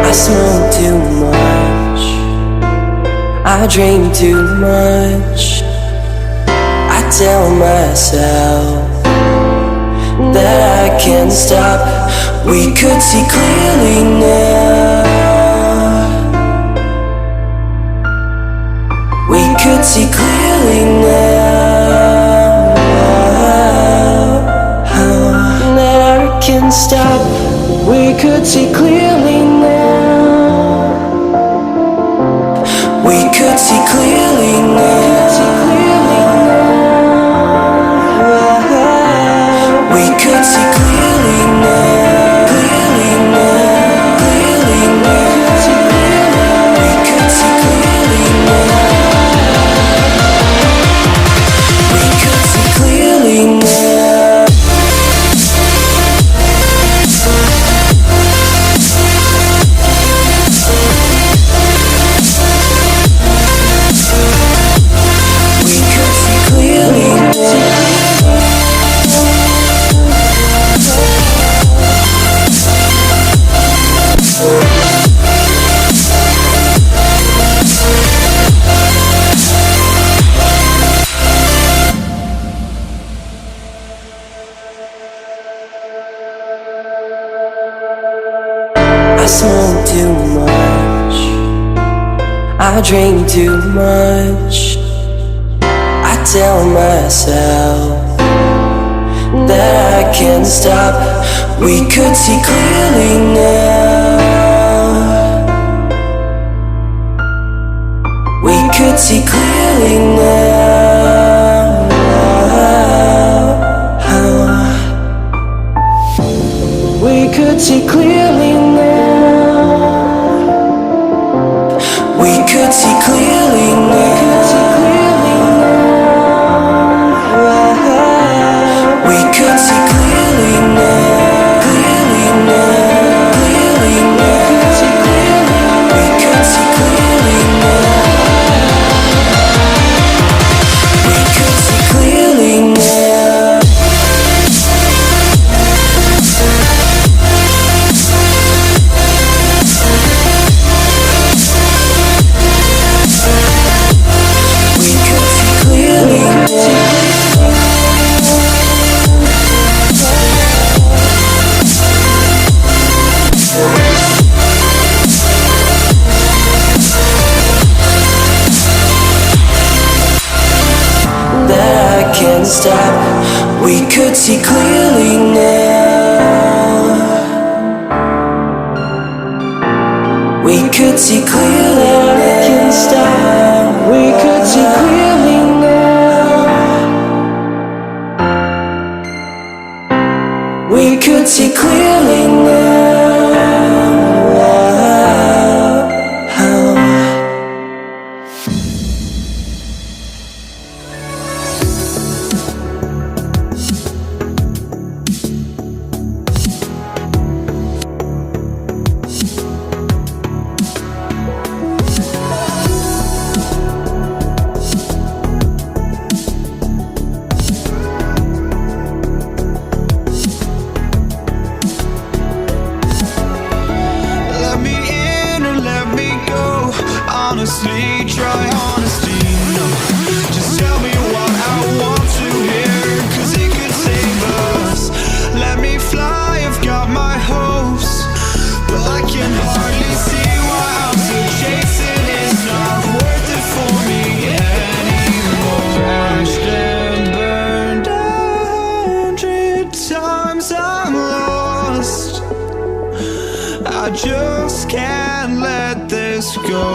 I smoke too much, I drink too much. I tell myself that I can't stop. We could see clearly now. We could see clearly now. That I can't stop. We could see clearly now. We could see clearly now. We could see clearly now. Clearly now. Clearly now. We could see clearly now. We could see clearly now. I smoke too much, I drink too much. I tell myself that I can't stop. We could see clearly now. We could see clearly now. We could see clearly now. We could see clearly now. We could see clearly now. Clearly now. Clearly now. We could see clearly now. We could see clearly now. Can't stop. We could see clearly now. We could see clearly now. Can't stop. We could see clearly now. We could see clearly now. Honestly, try honesty, no. Just tell me what I want to hear, 'cause it could save us. Let me fly, I've got my hopes, but I can hardly see why I'm still chasing. It's not worth it for me anymore. Crashed and burned 100 times, I'm lost. I just can't let this go.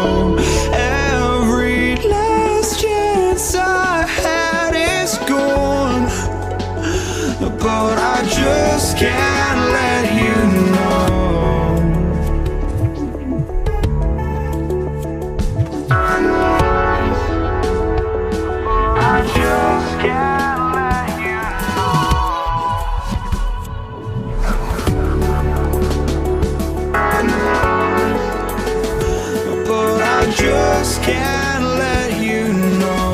Every last chance I had is gone, but I just can't let you know. I just can't let you know. But I just can't let you know.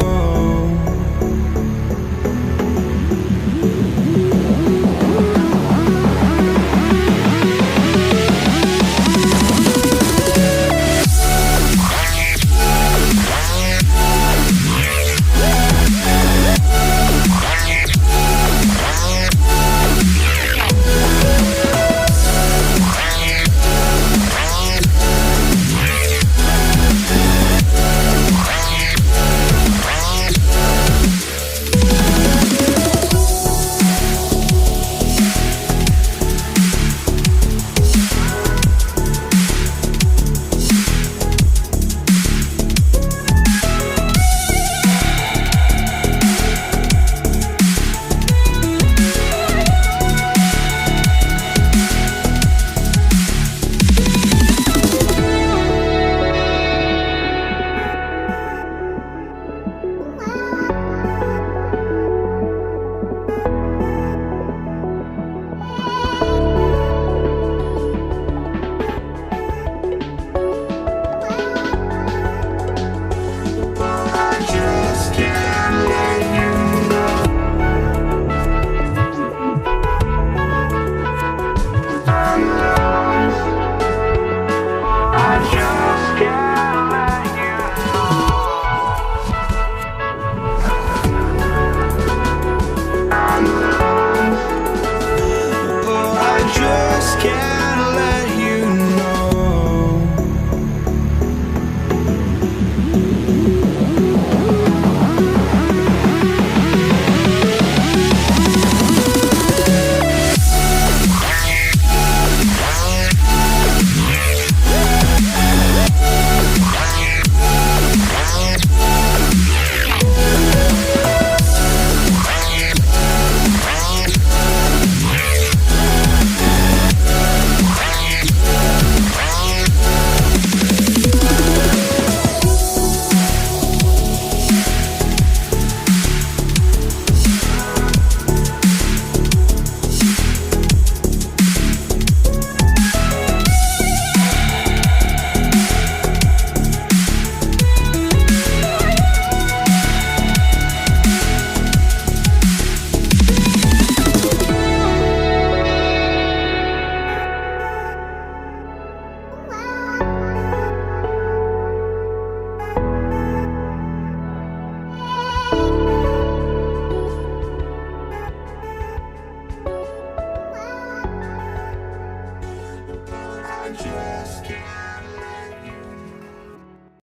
I just can't let you know. Oh, I just can't